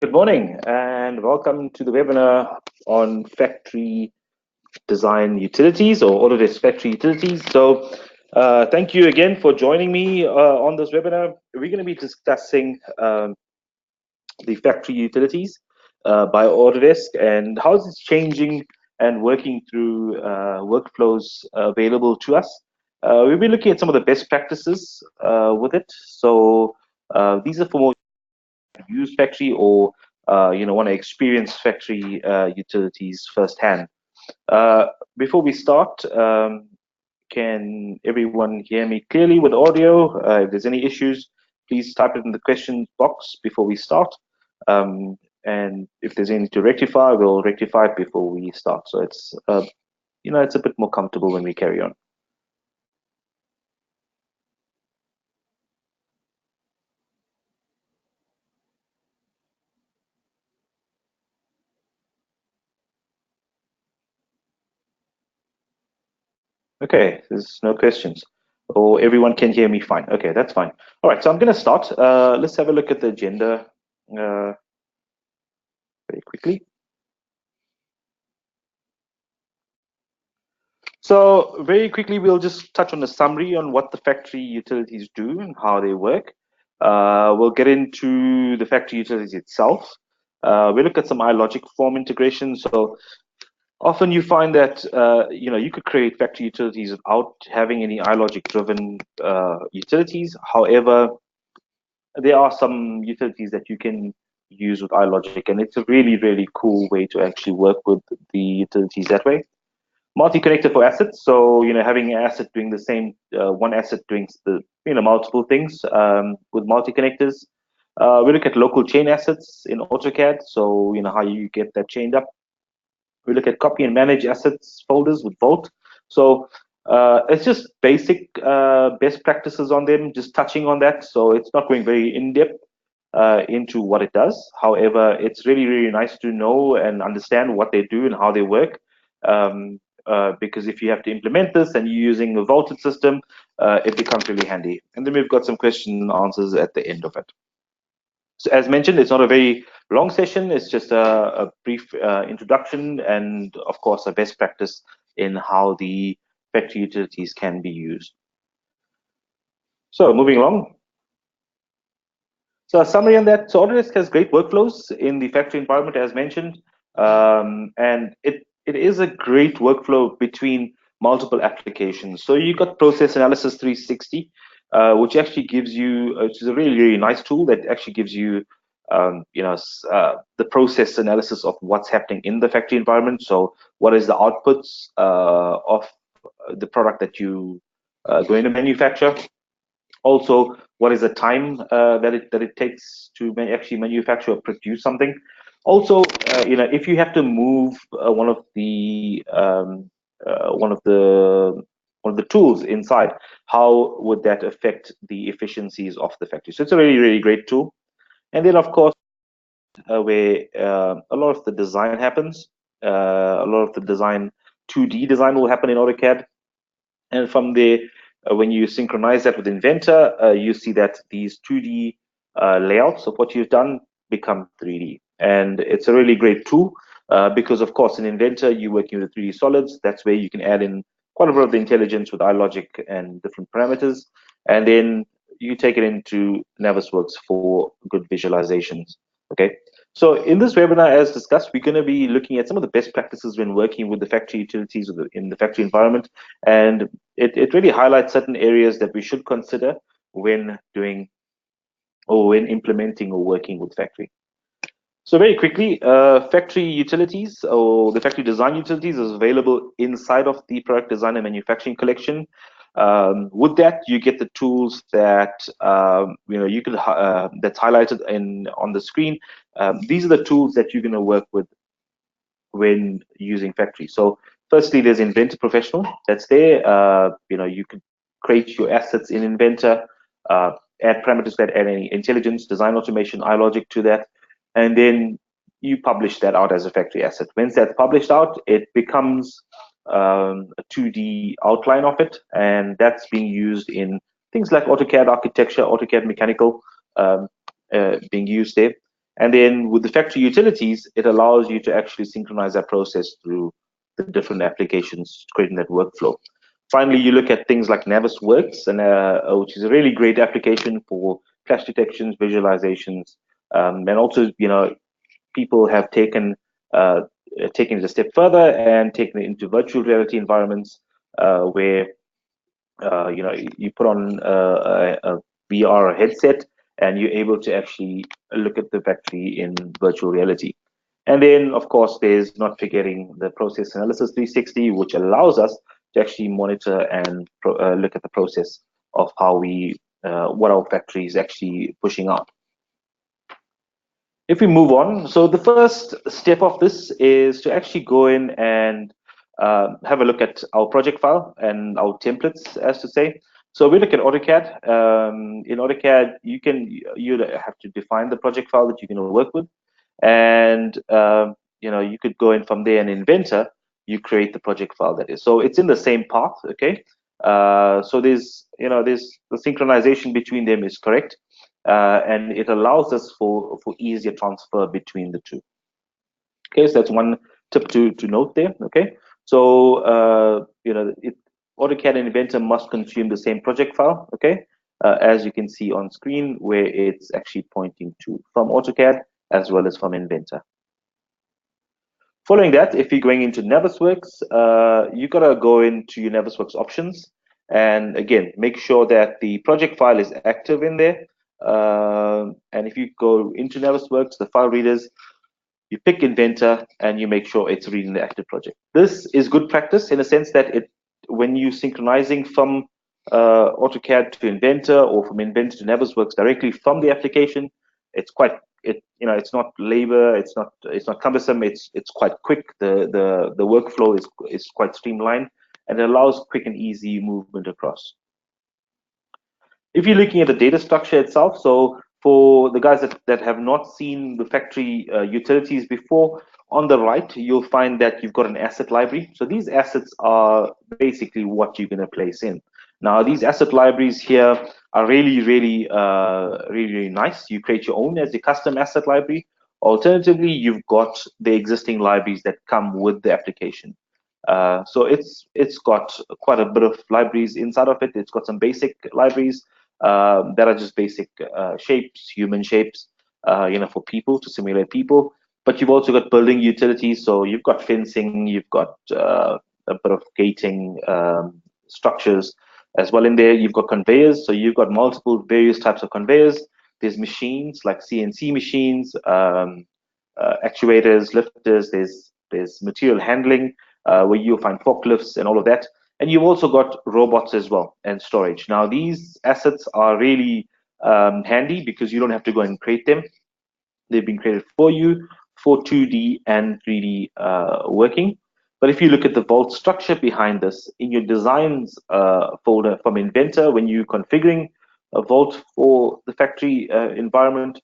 Good morning and welcome to the webinar on factory design utilities or Autodesk factory utilities. So thank you again for joining me on this webinar. We're going to be discussing the factory utilities by Autodesk and how is it changing and working through workflows available to us. We'll be looking at some of the best practices with it. So these are for more use factory or want to experience factory utilities firsthand. Before we start, can everyone hear me clearly with audio? If there's any issues, please type it in the question box before we start. And if there's anything to rectify, we'll rectify it before we start. So it's it's a bit more comfortable when we carry on. Okay, there's no questions. Or everyone can hear me fine. Okay, that's fine. All right, so I'm going to start. Let's have a look at the agenda very quickly. So very quickly, we'll just touch on a summary on what the factory utilities do and how they work. We'll get into the factory utilities itself. We'll look at some iLogic form integration. So often you find that you could create factory utilities without having any iLogic driven utilities. However, there are some utilities that you can use with iLogic, and it's a really, really cool way to actually work with the utilities that way. Multi-connector for assets, so having an asset doing the same, one asset doing the multiple things with multi-connectors. We look at local chain assets in AutoCAD, so how you get that chained up. We look at copy and manage assets folders with Vault. So it's just basic best practices on them, just touching on that. So it's not going very in-depth into what it does. However, it's really, really nice to know and understand what they do and how they work. Because if you have to implement this and you're using a vaulted system, it becomes really handy. And then we've got some question and answers at the end of it. So as mentioned, it's not a very long session. It's just a brief introduction and, of course, a best practice in how the factory utilities can be used. So moving along. So a summary on that. So Autodesk has great workflows in the factory environment, as mentioned. And it is a great workflow between multiple applications. So you got Process Analysis 360, which actually gives you, which is a really, really nice tool that actually gives you, the process analysis of what's happening in the factory environment. So what is the outputs of the product that you are going to manufacture? Also, what is the time that it takes to actually manufacture or produce something? Also, if you have to move one of the tools inside, how would that affect the efficiencies of the factory? So it's a really, really great tool. And then, of course, where a lot of the design happens, a lot of the design, 2D design will happen in AutoCAD. And from there, when you synchronize that with Inventor, you see that these 2D layouts of what you've done become 3D. And it's a really great tool because, of course, in Inventor, you're working with 3D solids. That's where you can add in quite a bit of the intelligence with iLogic and different parameters. And then you take it into Navisworks for good visualizations. Okay. So in this webinar, as discussed, we're going to be looking at some of the best practices when working with the factory utilities in the factory environment. And it really highlights certain areas that we should consider when doing or when implementing or working with factory. So very quickly, factory utilities or the factory design utilities is available inside of the product design and manufacturing collection. With that, you get the tools that you could that's highlighted on the screen. These are the tools that you're going to work with when using factory. So firstly, there's Inventor Professional. That's there. You could create your assets in Inventor, add parameters that add any intelligence, design automation, iLogic to that, and then you publish that out as a factory asset. Once that's published out, it becomes a 2D outline of it, and that's being used in things like AutoCAD Architecture, AutoCAD Mechanical being used there. And then with the factory utilities, it allows you to actually synchronize that process through the different applications, creating that workflow. Finally, you look at things like Navisworks, and which is a really great application for clash detections, visualizations, and also, people have taken it a step further and taken it into virtual reality environments, where you put on a VR headset and you're able to actually look at the factory in virtual reality. And then, of course, there's not forgetting the process analysis 360, which allows us to actually monitor and look at the process of how what our factory is actually pushing out. If we move on, so the first step of this is to actually go in and have a look at our project file and our templates, as to say. So we look at AutoCAD. In AutoCAD, you have to define the project file that you're going to work with, and you could go in from there. And Inventor, you create the project file that is. So it's in the same path, okay? So there's the synchronization between them is correct. And it allows us for easier transfer between the two. Okay, so that's one tip to note there. Okay, so AutoCAD and Inventor must consume the same project file. Okay, as you can see on screen, where it's actually pointing to from AutoCAD as well as from Inventor. Following that, if you're going into Navisworks, you gotta go into your Navisworks options, and again, make sure that the project file is active in there. And if you go into Navisworks, the file readers, you pick Inventor and you make sure it's reading the active project. This is good practice in a sense that when you're synchronizing from AutoCAD to Inventor, or from Inventor to Navisworks directly from the application, it's not labor, it's not cumbersome, it's quite quick. The workflow is quite streamlined, and it allows quick and easy movement across. If you're looking at the data structure itself, so for the guys that have not seen the factory utilities before, on the right, you'll find that you've got an asset library. So these assets are basically what you're going to place in. Now, these asset libraries here are really nice. You create your own as a custom asset library. Alternatively, you've got the existing libraries that come with the application. So it's got quite a bit of libraries inside of it. It's got some basic libraries that are just basic shapes, human shapes, for people, to simulate people. But you've also got building utilities. So you've got fencing, you've got a bit of gating structures as well in there. You've got conveyors. So you've got multiple various types of conveyors. There's machines like CNC machines, actuators, lifters. There's material handling, where you'll find forklifts and all of that. And you've also got robots as well, and storage. Now, these assets are really handy because you don't have to go and create them. They've been created for you for 2D and 3D working. But if you look at the vault structure behind this, in your designs folder from Inventor, when you're configuring a vault for the factory environment,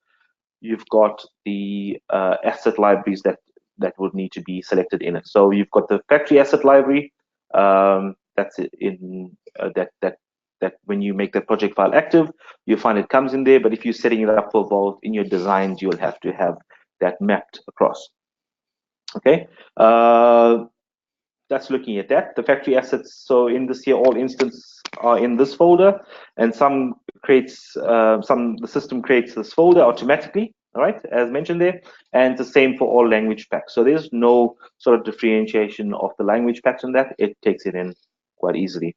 you've got the asset libraries that would need to be selected in it. So you've got the factory asset library. That's in that when you make the project file active, you find it comes in there. But if you're setting it up for vault in your designs, you'll have to have that mapped across. Okay, that's looking at that. The factory assets. So in this here, all instances are in this folder, and the system creates this folder automatically. All right, as mentioned there, and it's the same for all language packs. So there's no sort of differentiation of the language packs in that. It takes it in quite easily.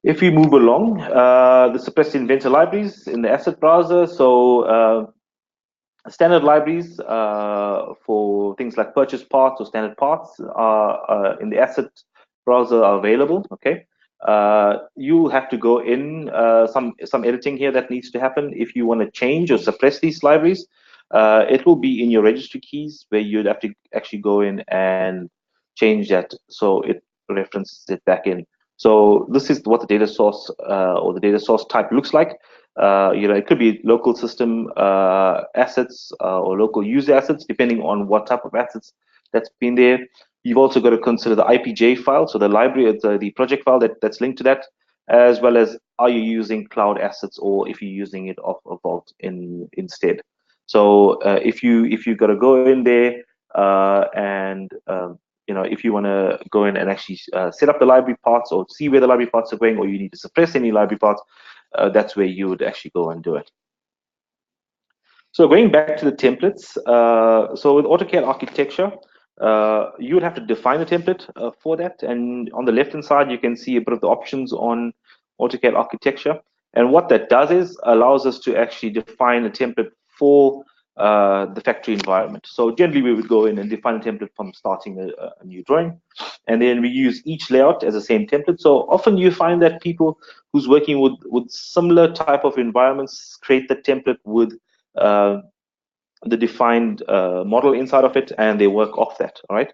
If we move along, the suppressed Inventor libraries in the asset browser. So standard libraries for things like purchase parts or standard parts are in the asset browser are available. Okay. You have to go in some editing here that needs to happen if you want to change or suppress these libraries. It will be in your registry keys, where you'd have to actually go in and change that so it references it back in. So this is what the data source or the data source type looks like. It could be local system assets or local user assets, depending on what type of assets that's been there. You've also got to consider the IPJ file, so the library, the project file that's linked to that, as well as are you using cloud assets, or if you're using it off a vault instead. So if you got to go in there and if you want to go in and actually set up the library paths or see where the library paths are going, or you need to suppress any library paths, that's where you would actually go and do it. So going back to the templates, so with AutoCAD Architecture, you would have to define a template for that. And on the left-hand side, you can see a bit of the options on AutoCAD Architecture. And what that does is allows us to actually define a template for the factory environment. So generally, we would go in and define a template from starting a new drawing. And then we use each layout as the same template. So often you find that people who's working with similar type of environments create the template with the defined model inside of it, and they work off that. All right.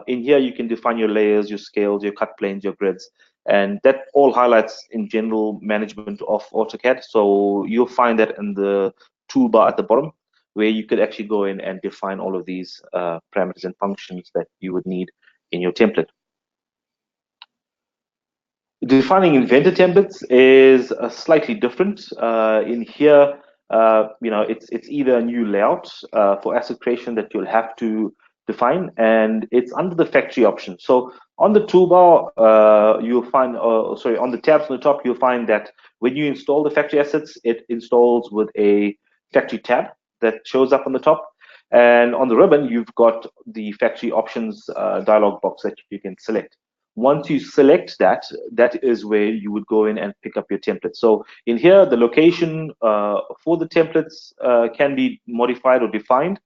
In here, you can define your layers, your scales, your cut planes, your grids, and that all highlights in general management of AutoCAD. So you'll find that in the toolbar at the bottom, where you could actually go in and define all of these parameters and functions that you would need in your template. Defining Inventor templates is slightly different. In here, it's either a new layout for asset creation that you'll have to define, and it's under the factory option. So on the toolbar, you'll find, on the tabs on the top, you'll find that when you install the factory assets, it installs with a factory tab that shows up on the top. And on the ribbon, you've got the factory options dialog box that you can select. Once you select that, that is where you would go in and pick up your template. So in here, the location for the templates can be modified or defined.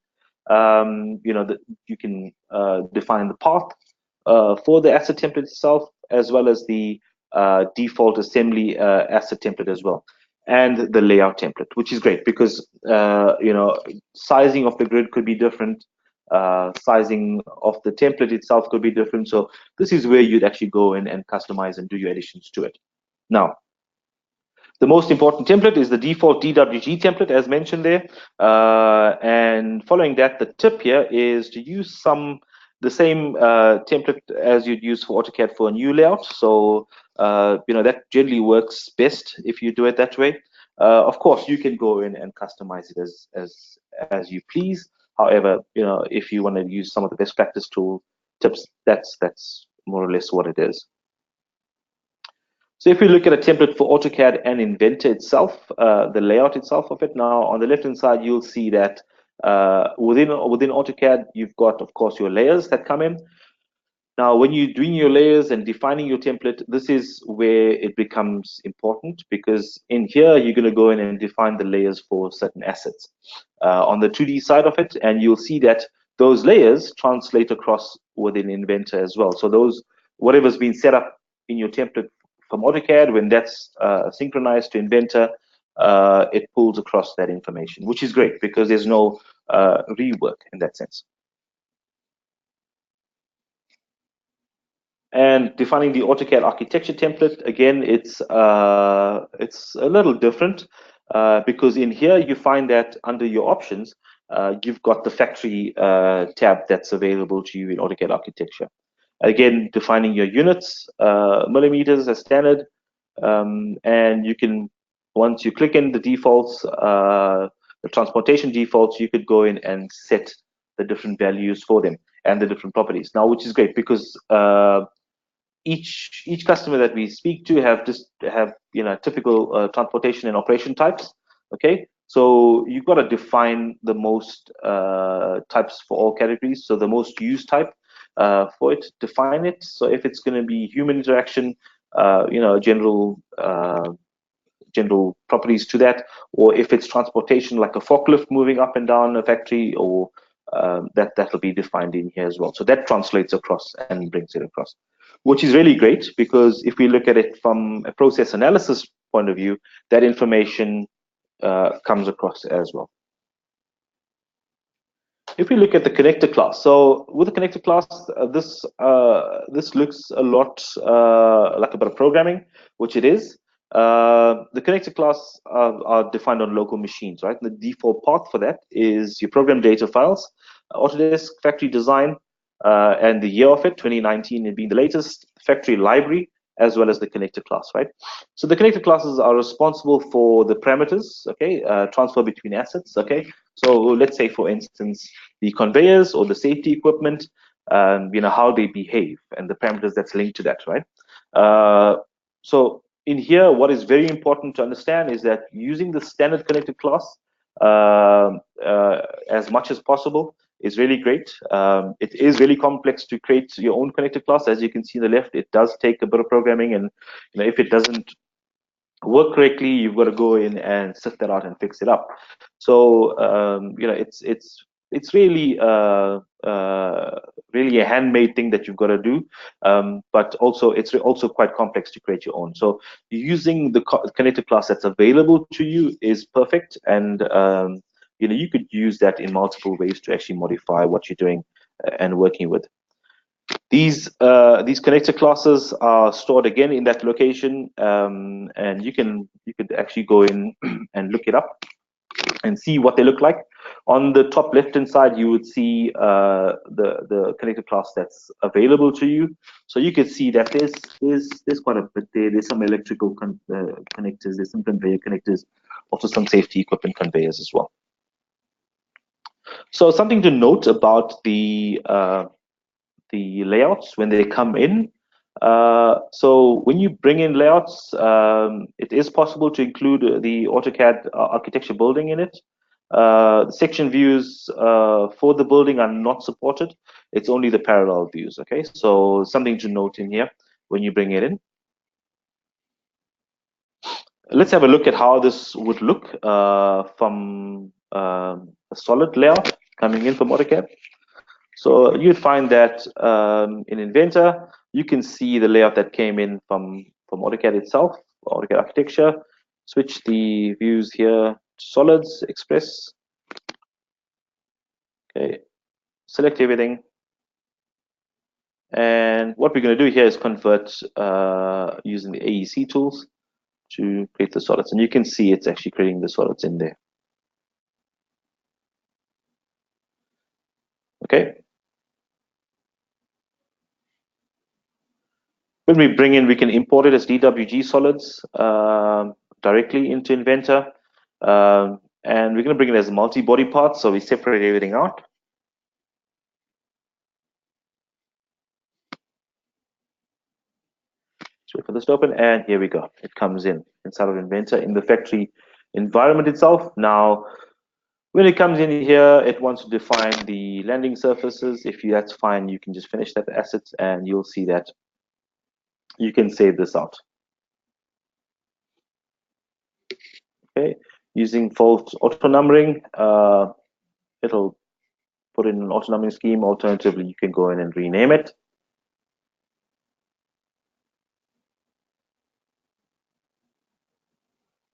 You can define the path for the asset template itself, as well as the default assembly asset template as well, and the layout template, which is great because sizing of the grid could be different. Sizing of the template itself could be different. So this is where you'd actually go in and customize and do your additions to it. Now, the most important template is the default DWG template, as mentioned there. And following that, the tip here is to use the same template as you'd use for AutoCAD for a new layout. So that generally works best if you do it that way. Of course, you can go in and customize it as you please. However, if you want to use some of the best practice tool tips, that's more or less what it is. So if we look at a template for AutoCAD and Inventor itself, the layout itself of it, now on the left-hand side, you'll see that within AutoCAD, you've got, of course, your layers that come in. Now, when you're doing your layers and defining your template, this is where it becomes important, because in here, you're going to go in and define the layers for certain assets on the 2D side of it, and you'll see that those layers translate across within Inventor as well. So whatever's been set up in your template from AutoCAD, when that's synchronized to Inventor, it pulls across that information, which is great because there's no rework in that sense. And defining the AutoCAD architecture template, again, it's a little different because in here you find that under your options, you've got the factory tab that's available to you in AutoCAD architecture. Again, defining your units, millimeters as standard, and you can, once you click in the defaults, the transportation defaults, you could go in and set the different values for them and the different properties. Now, which is great because each customer that we speak to have typical transportation and operation types. Okay, so you've got to define the most types for all categories. So the most used type for it, define it. So if it's going to be human interaction, general properties to that, or if it's transportation like a forklift moving up and down a factory, or that'll be defined in here as well. So that translates across and brings it across, which is really great because if we look at it from a process analysis point of view, that information comes across as well. If we look at the connector class, so with the connector class, this looks a lot like a bit of programming, which it is. The connector class are defined on local machines, right? And the default path for that is your program data files, Autodesk factory design, and the year of it, 2019 being the latest, factory library, as well as the connector class, right? So the connector classes are responsible for the parameters, okay, transfer between assets, okay. So let's say, for instance, the conveyors or the safety equipment, how they behave and the parameters that's linked to that, right? So in here, what is very important to understand is that using the standard connector class as much as possible is really great. It is really complex to create your own connector class. As you can see on the left, it does take a bit of programming, and if it doesn't work correctly, you've got to go in and sift that out and fix it up. So it's really really a handmade thing that you've got to do, but also it's also quite complex to create your own. So using the connector class that's available to you is perfect, and you could use that in multiple ways to actually modify what you're doing and working with. These connector classes are stored again in that location, and you could actually go in and look it up and see what they look like. On the top left-hand side, you would see the connector class that's available to you. So you can see that there's quite a bit there. There's some electrical connectors, there's some conveyor connectors, also some safety equipment conveyors as well. So something to note about the layouts when they come in. So when you bring in layouts, it is possible to include the AutoCAD architecture building in it. The section views for the building are not supported. It's only the parallel views, okay? So something to note in here when you bring it in. Let's have a look at how this would look from a solid layout coming in from AutoCAD. So you'd find that in Inventor, you can see the layout that came in from AutoCAD itself, AutoCAD Architecture. Switch the views here to Solids, Express. Okay, select everything. And what we're going to do here is convert using the AEC tools to create the solids. And you can see it's actually creating the solids in there. Okay. When we bring in, we can import it as DWG solids directly into Inventor. And we're going to bring it as multi-body parts, so we separate everything out. Just wait for this to open, and here we go. It comes in inside of Inventor in the factory environment itself. Now, when it comes in here, it wants to define the landing surfaces. If that's fine, you can just finish that asset, and you'll see that you can save this out. Okay, using fault auto numbering, it'll put in an auto numbering scheme. Alternatively, you can go in and rename it.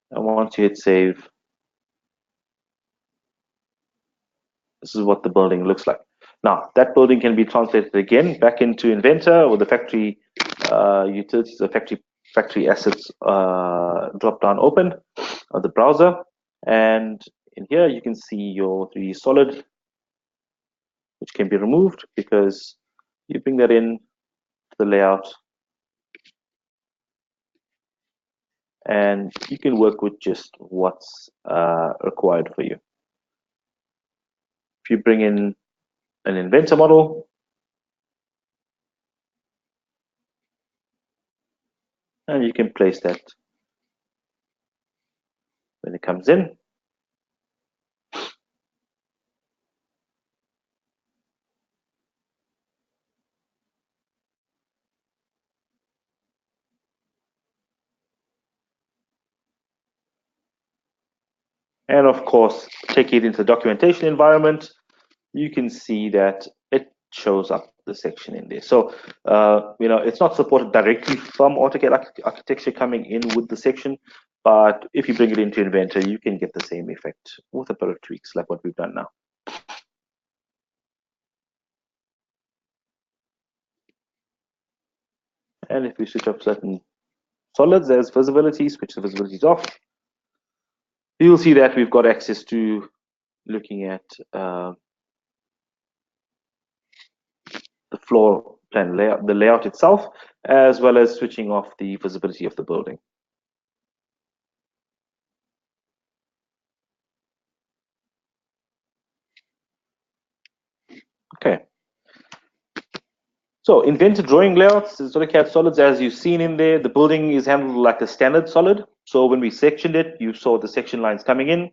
And once you hit save, this is what the building looks like. Now, that building can be translated again back into Inventor with the factory utilities, the factory assets drop down open of the browser. And in here, you can see your 3D solid, which can be removed because you bring that in to the layout. And you can work with just what's required for you. If you bring in an Inventor model, and you can place that when it comes in. And of course, take it into the documentation environment. You can see that it shows up the section in there. So, it's not supported directly from AutoCAD Architecture coming in with the section, but if you bring it into Inventor, you can get the same effect with a bit of tweaks like what we've done now. And if we switch up certain solids, there's visibility, switch the visibilities off. You'll see that we've got access to looking at the floor plan layout, the layout itself. as well as switching off the visibility of the building. Okay. So Inventor drawing layouts is AutoCAD solids, as you've seen in there. The building is handled like a standard solid. So when we sectioned it, you saw the section lines coming in.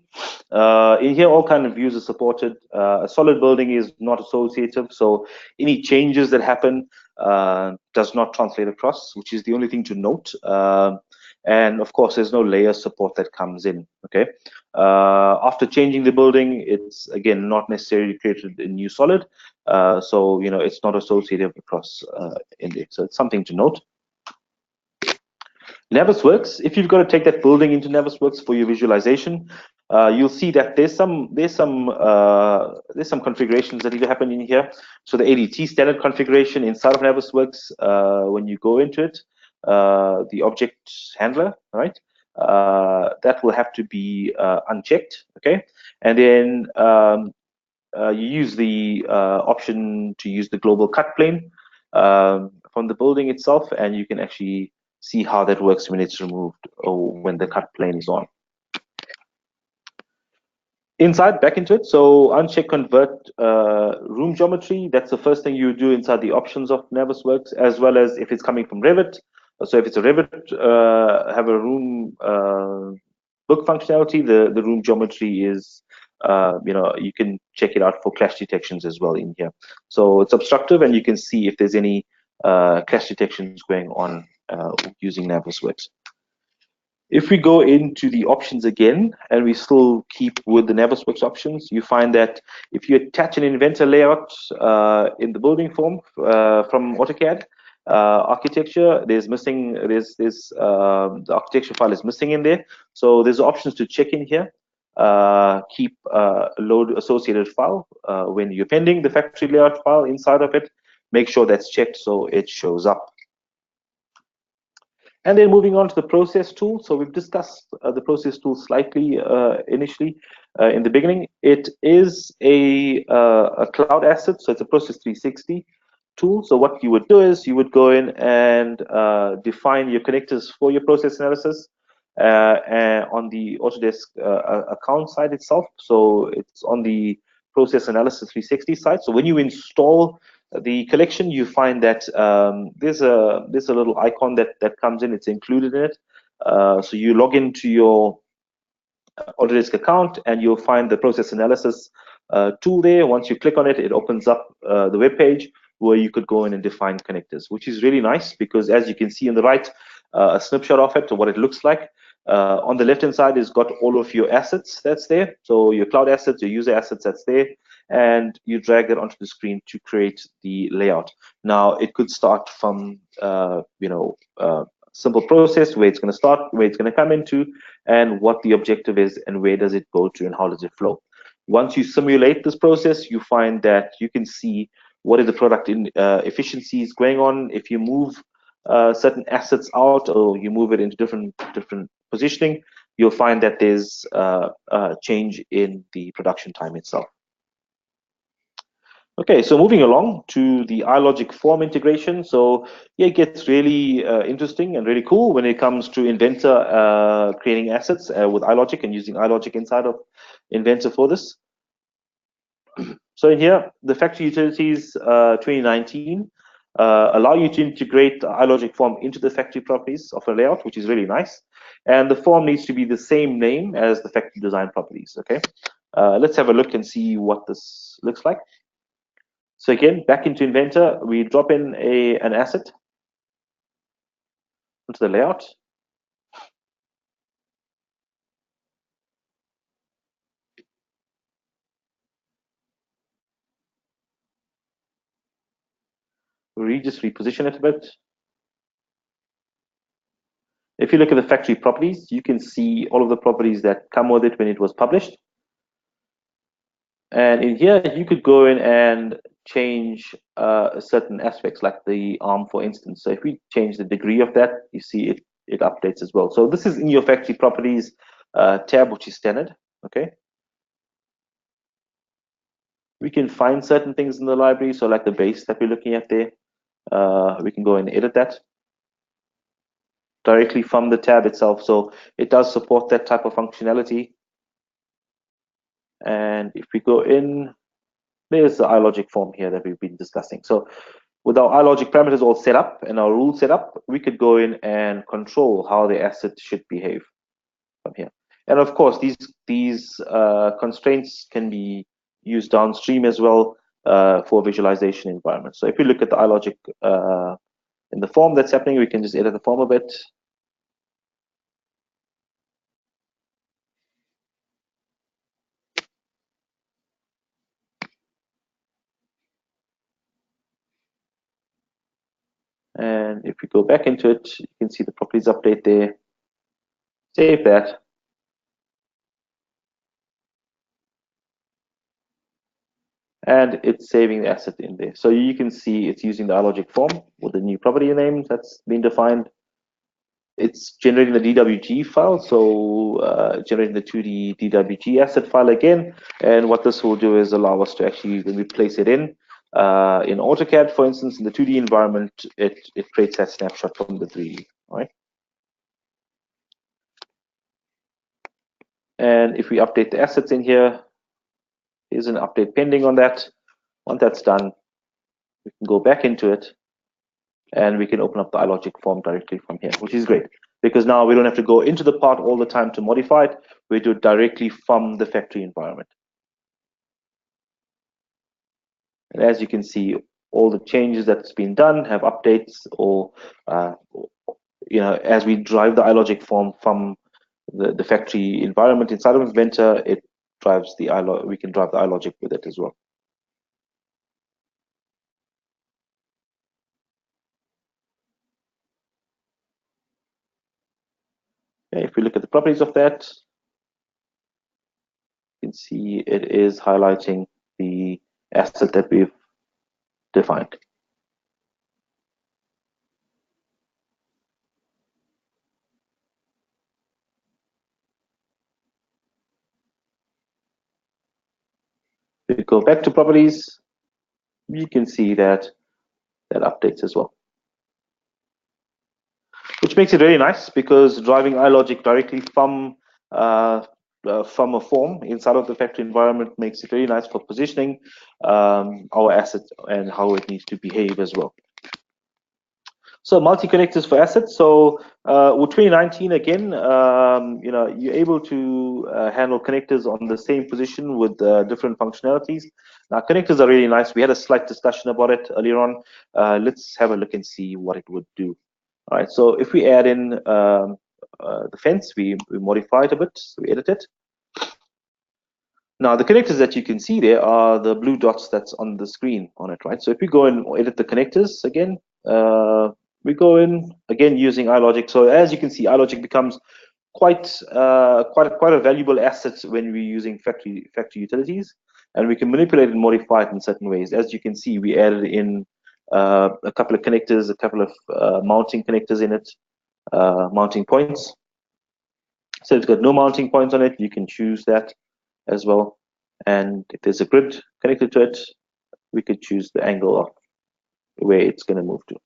In here, all kind of views are supported. A solid building is not associative, so any changes that happen does not translate across, which is the only thing to note. And of course, there's no layer support that comes in. Okay. After changing the building, it's again not necessarily created a new solid. So it's not associative across in there. So it's something to note. Navisworks, if you've got to take that building into Navisworks for your visualization, you'll see that there's some configurations that need to happen in here. So the ADT standard configuration inside of Navisworks, when you go into it, the object handler, right? That will have to be unchecked, okay? And then you use the option to use the global cut plane from the building itself, and you can actually see how that works when it's removed or when the cut plane is on. Inside, back into it, so uncheck convert room geometry. That's the first thing you do inside the options of Navisworks, as well as if it's coming from Revit. So if it's a Revit, have a room book functionality, the room geometry is, you can check it out for clash detections as well in here. So it's obstructive, and you can see if there's any clash detections going on using Navisworks. If we go into the options again, and we still keep with the Navisworks options, you find that if you attach an Inventor layout in the building form from AutoCAD Architecture, the architecture file is missing in there. So there's options to check in here. Keep load associated file when you're appending the factory layout file inside of it. Make sure that's checked so it shows up. And then moving on to the process tool. So we've discussed the process tool slightly initially in the beginning. It is a cloud asset, so it's a Process 360 tool. So what you would do is you would go in and define your connectors for your process analysis and on the Autodesk account side itself. So it's on the Process Analysis 360 side. So when you install the collection, you find that there's a little icon that comes in. It's included in it. So you log into your Autodesk account, and you'll find the process analysis tool there. Once you click on it, it opens up the web page where you could go in and define connectors, which is really nice because, as you can see on the right, a snapshot of it, or what it looks like. On the left-hand side, it's got all of your assets that's there. So your cloud assets, your user assets that's there, and you drag that onto the screen to create the layout. Now, it could start from simple process, where it's going to start, where it's going to come into, and what the objective is, and where does it go to, and how does it flow. Once you simulate this process, you find that you can see what is the product in efficiencies going on. If you move certain assets out, or you move it into different positioning, you'll find that there's a change in the production time itself. Okay, so moving along to the iLogic form integration. So yeah, it gets really interesting and really cool when it comes to Inventor creating assets with iLogic and using iLogic inside of Inventor for this. So in here, the factory utilities 2019 allow you to integrate the iLogic form into the factory properties of a layout, which is really nice. And the form needs to be the same name as the factory design properties. Okay, let's have a look and see what this looks like. So again, back into Inventor, we drop in an asset into the layout. We just reposition it a bit. If you look at the factory properties, you can see all of the properties that come with it when it was published. And in here, you could go in and change certain aspects, like the arm, for instance. So if we change the degree of that, you see it updates as well. So this is in your factory properties tab, which is standard. Okay. We can find certain things in the library. So like the base that we're looking at there, we can go and edit that. directly from the tab itself. So it does support that type of functionality. And if we go in, there's the iLogic form here that we've been discussing. So with our iLogic parameters all set up and our rules set up, we could go in and control how the asset should behave from here. And of course, these constraints can be used downstream as well for visualization environment. So if we look at the iLogic in the form that's happening, we can just edit the form a bit. And if we go back into it, you can see the properties update there. Save that. And it's saving the asset in there. So you can see it's using the iLogic form with the new property name that's been defined. It's generating the DWG file, so generating the 2D DWG asset file again. And what this will do is allow us to actually, when we place it in AutoCAD, for instance, in the 2D environment, it creates that snapshot from the 3D, right? And if we update the assets in here, there's an update pending on that. Once that's done, we can go back into it and we can open up the iLogic form directly from here, which is great because now we don't have to go into the part all the time to modify it. We do it directly from the factory environment. And as you can see, all the changes that's been done have updates, or as we drive the iLogic form from the factory environment inside of Inventor, it drives the iLogic. We can drive the iLogic with it as well. Okay, if we look at the properties of that, you can see it is highlighting the asset that we've defined. If we go back to properties, you can see that updates as well, which makes it really nice because driving iLogic directly from a form inside of the factory environment makes it really nice for positioning our asset and how it needs to behave as well. So multi-connectors for assets. So with 2019 again, you're able to handle connectors on the same position with different functionalities. Now connectors are really nice. We had a slight discussion about it earlier on. Let's have a look and see what it would do. All right. So if we add in the fence, we modify it a bit. So we edit it. Now the connectors that you can see there are the blue dots that's on the screen on it, right? So if we go and edit the connectors again, we go in again using iLogic. So as you can see, iLogic becomes quite a valuable asset when we're using factory utilities, and we can manipulate and modify it in certain ways. As you can see, we added in a couple of connectors, a couple of mounting connectors in it, mounting points. So it's got no mounting points on it. You can choose that as well. And if there's a grid connected to it, we could choose the angle of where it's going to move to.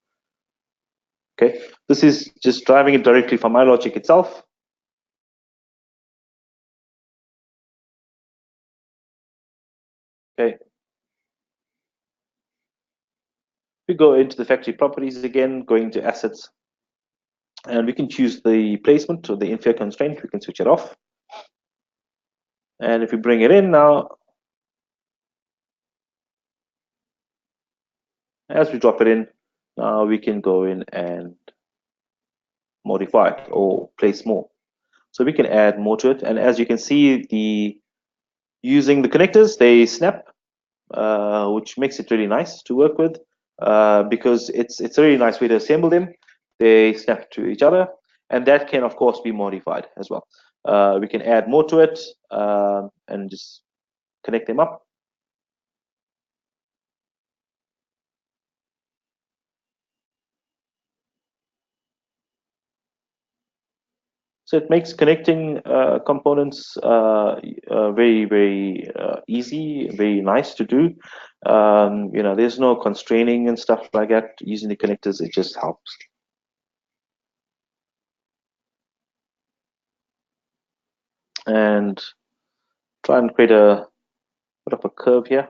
Okay, this is just driving it directly from iLogic itself. Okay, we go into the factory properties again, going to assets, and we can choose the placement or the infill constraint. We can switch it off. And if we bring it in now, as we drop it in, now we can go in and modify it or place more. So we can add more to it. And as you can see, using the connectors, they snap, which makes it really nice to work with because it's a really nice way to assemble them. They snap to each other, and that can of course be modified as well. We can add more to it and just connect them up. So it makes connecting components very easy, very nice to do. There's no constraining and stuff like that. Using the connectors, it just helps. and try and create put up a curve here.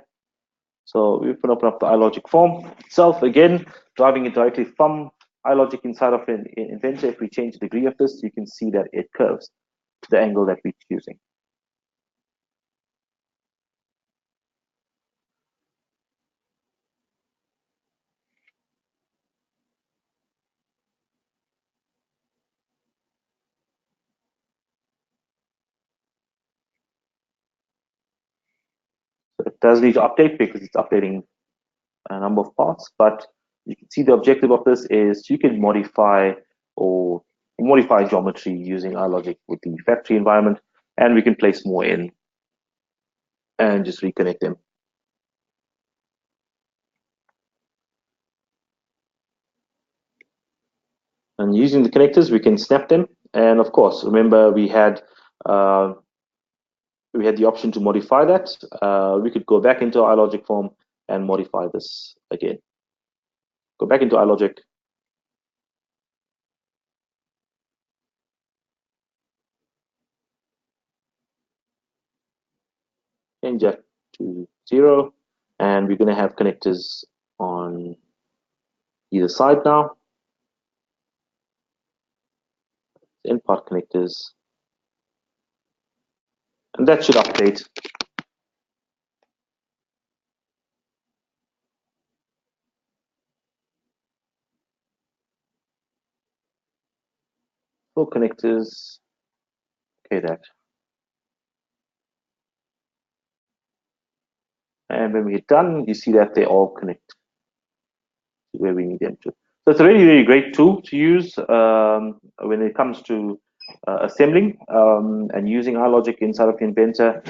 So we can open up the iLogic form itself again, driving it directly from iLogic inside of an Inventor. If we change the degree of this, you can see that it curves to the angle that we're choosing. So it does need to update because it's updating a number of parts, but you can see the objective of this is you can modify geometry using iLogic with the factory environment, and we can place more in and just reconnect them. And using the connectors, we can snap them. And of course, remember we had the option to modify that. We could go back into our iLogic form and modify this again. Go back into iLogic. Change that to 0. And we're going to have connectors on either side now. End part connectors. And that should update. Full connectors. Okay, that. And when we hit done, you see that they all connect to where we need them to. So it's a really, really great tool to use when it comes to assembling and using iLogic inside of Inventor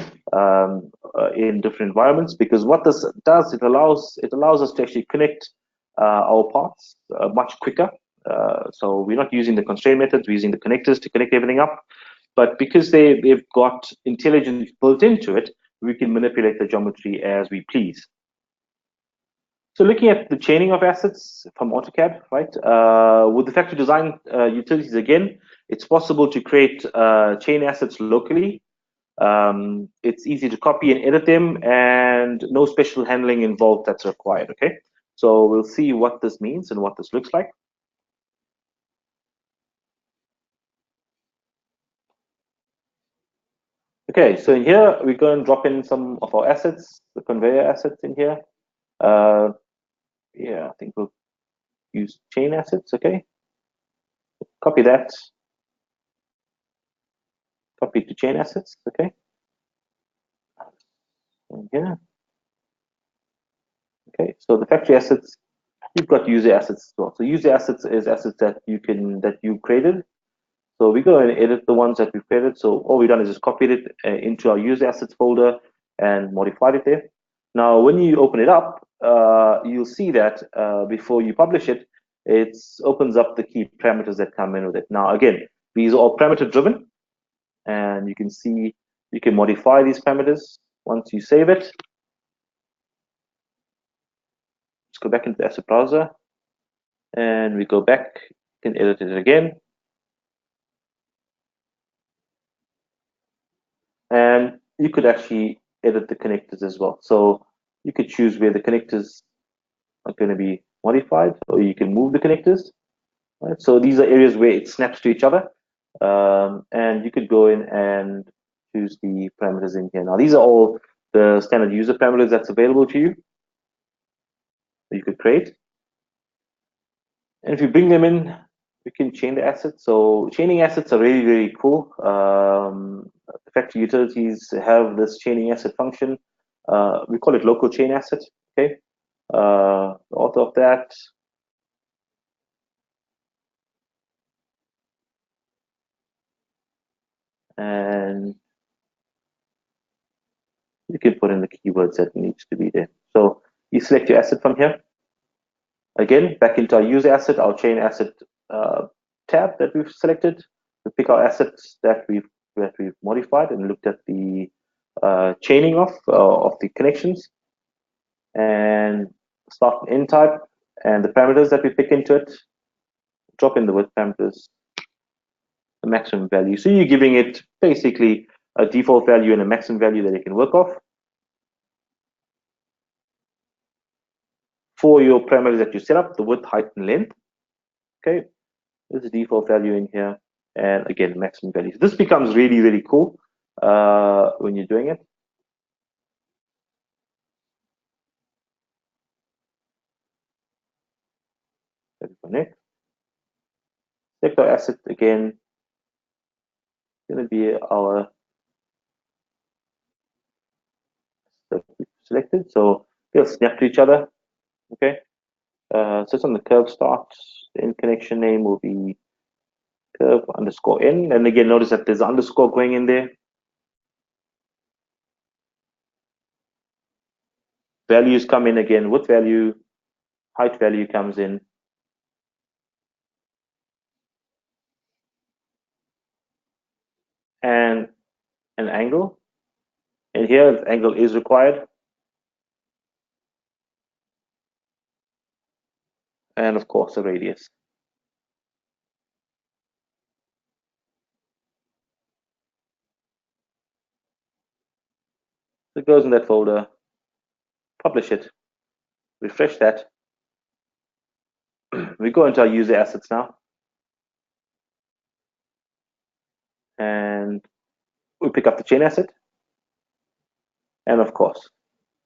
in different environments. Because what this does, it allows us to actually connect our parts much quicker. So we're not using the constraint methods; we're using the connectors to connect everything up. But because they've got intelligence built into it, we can manipulate the geometry as we please. So looking at the chaining of assets from AutoCAD, right? With the factory design utilities, again, it's possible to create chain assets locally. It's easy to copy and edit them, and no special handling involved that's required, okay? So we'll see what this means and what this looks like. Okay, so in here, we go and drop in some of our assets, the conveyor assets in here. Yeah, I think we'll use chain assets, okay? Copy that. Copy to chain assets, okay? In here. Okay, so the factory assets, you've got user assets as well. So user assets is assets that you created. So we go and edit the ones that we've created. So all we've done is just copied it into our user assets folder and modified it there. Now, when you open it up, you'll see that before you publish it, it opens up the key parameters that come in with it. Now, again, these are all parameter driven, and you can see you can modify these parameters once you save it. Let's go back into the asset browser, and we go back and edit it again. And you could actually edit the connectors as well. So you could choose where the connectors are going to be modified, or you can move the connectors. Right? So these are areas where it snaps to each other. And you could go in and choose the parameters in here. Now, these are all the standard user parameters that's available to you. You could create. And if you bring them in, you can chain the assets. So chaining assets are really, really cool. The factory utilities have this chaining asset function. We call it local chain asset. Okay. The author of that. And you can put in the keywords that needs to be there. So you select your asset from here. Again, back into our user asset, our chain asset tab that we've selected. We pick our assets that we've modified and looked at the chaining of the connections, and start in type and the parameters that we pick into it. Drop in the width parameters, the maximum value. So you're giving it basically a default value and a maximum value that you can work off. For your parameters that you set up, the width, height, and length. Okay, there's a default value in here, and again, maximum value. This becomes really, really cool when you're doing it. Connect. Select our asset again. Going to be our selected, so they'll snap to each other. Okay, so it's on the curve start. The end connection name will be curve underscore n, and again, notice that there's an underscore going in there. Values come in again, width value, height value comes in. And an angle. And here, the angle is required. And of course, a radius. So it goes in that folder, publish it, refresh that. We go into our user assets now. And we pick up the chain asset. And of course,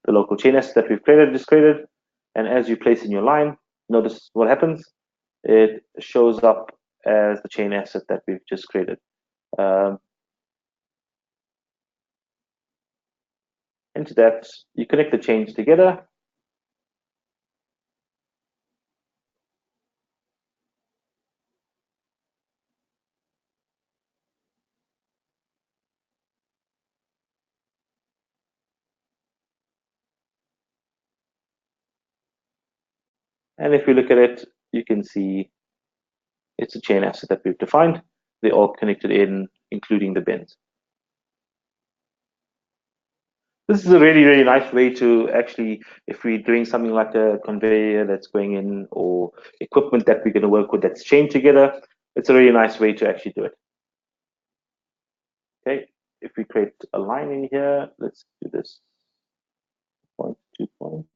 the local chain asset that we've created is created. And as you place in your line, notice what happens. It shows up as the chain asset that we've just created. Into that, you connect the chains together. And if you look at it, you can see it's a chain asset that we've defined. They're all connected in, including the bins. This is a really, really nice way to actually, if we're doing something like a conveyor that's going in, or equipment that we're going to work with that's chained together, it's a really nice way to actually do it. Okay, if we create a line in here, let's do this. 2 points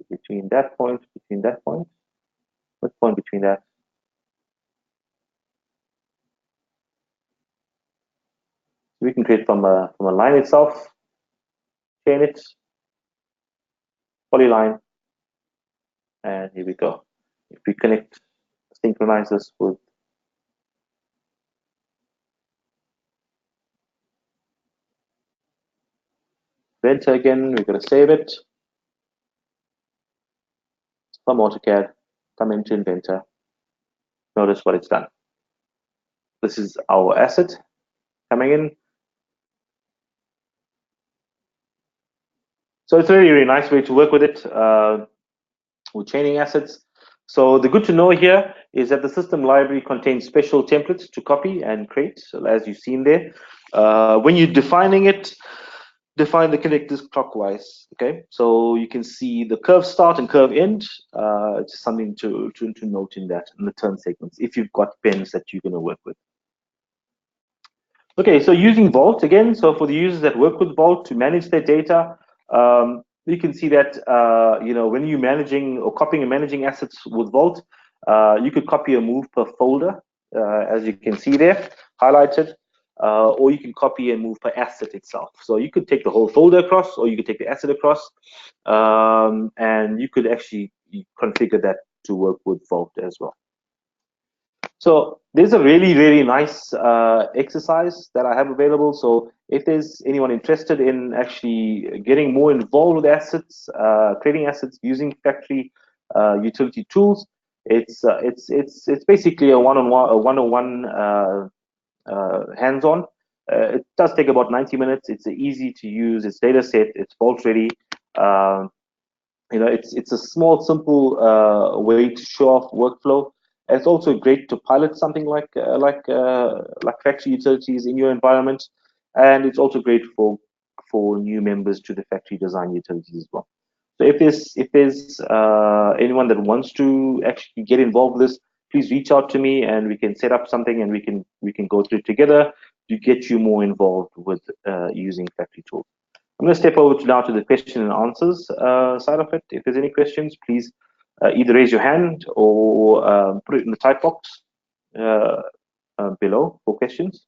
between that point, what point between that? We can create from a line itself, chain it, polyline, and here we go. If we connect, synchronize this with Inventor again, we're going to save it from AutoCAD, come into Inventor. Notice what it's done. This is our asset coming in. So it's a really, really nice way to work with it, with chaining assets. So the good to know here is that the system library contains special templates to copy and create, so as you've seen there. When you're defining it, define the connectors clockwise. Okay, so you can see the curve start and curve end. It's just something to note in that, in the turn segments, if you've got pens that you're going to work with. Okay, so using Vault again. So for the users that work with Vault to manage their data, you can see that when you're managing or copying and managing assets with Vault, you could copy and move per folder, as you can see there, highlighted. Or you can copy and move per asset itself. So you could take the whole folder across, or you could take the asset across, and you could actually configure that to work with Vault as well. So there's a really, really nice exercise that I have available. So if there's anyone interested in actually getting more involved with assets, creating assets using factory utility tools, it's basically a one-on-one hands-on. It does take about 90 minutes. It's easy to use. It's data set. It's Vault ready. It's a small, simple way to show off workflow. It's also great to pilot something like factory utilities in your environment, and it's also great for new members to the factory design utilities as well. So if there's anyone that wants to actually get involved with this, please reach out to me and we can set up something and we can go through it together. to get you more involved with using factory tools. I'm going to step over now to the question and answers side of it. If there's any questions, please either raise your hand or put it in the type box below for questions.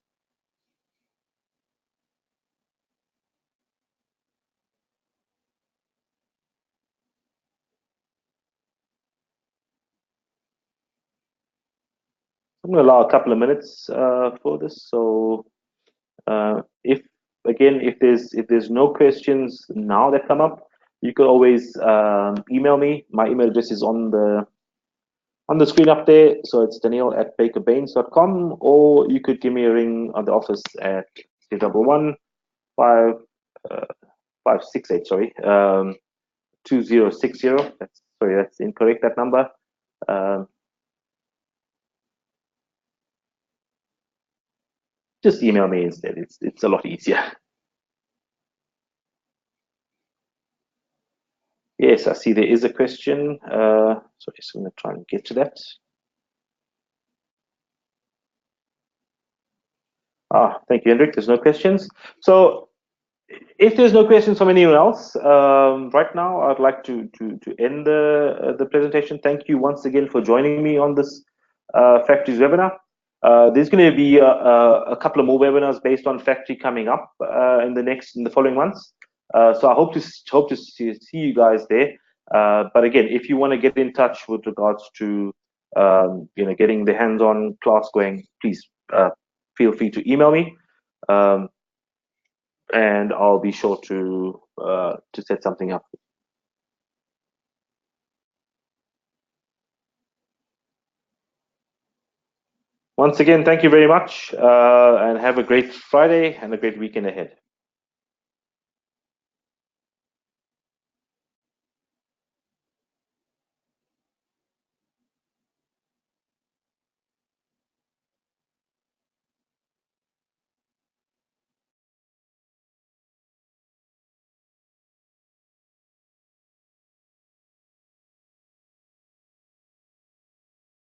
I'm going to allow a couple of minutes for this. So if there's no questions now that come up, you could always email me. My email address is on the screen up there. So it's daniel@bakerbaines.com, or you could give me a ring on the office at 011 568, sorry, 2060. That's incorrect, that number. Just email me instead. It's a lot easier. Yes, I see there is a question. So just going to try and get to that. Thank you, Hendrik. There's no questions. So if there's no questions from anyone else, right now I'd like to end the presentation. Thank you once again for joining me on this factories webinar. There's going to be a couple of more webinars based on factory coming up in the following months. So I hope to see you guys there. But again, if you want to get in touch with regards to getting the hands-on class going, please feel free to email me. And I'll be sure to set something up. Once again, thank you very much, and have a great Friday and a great weekend ahead.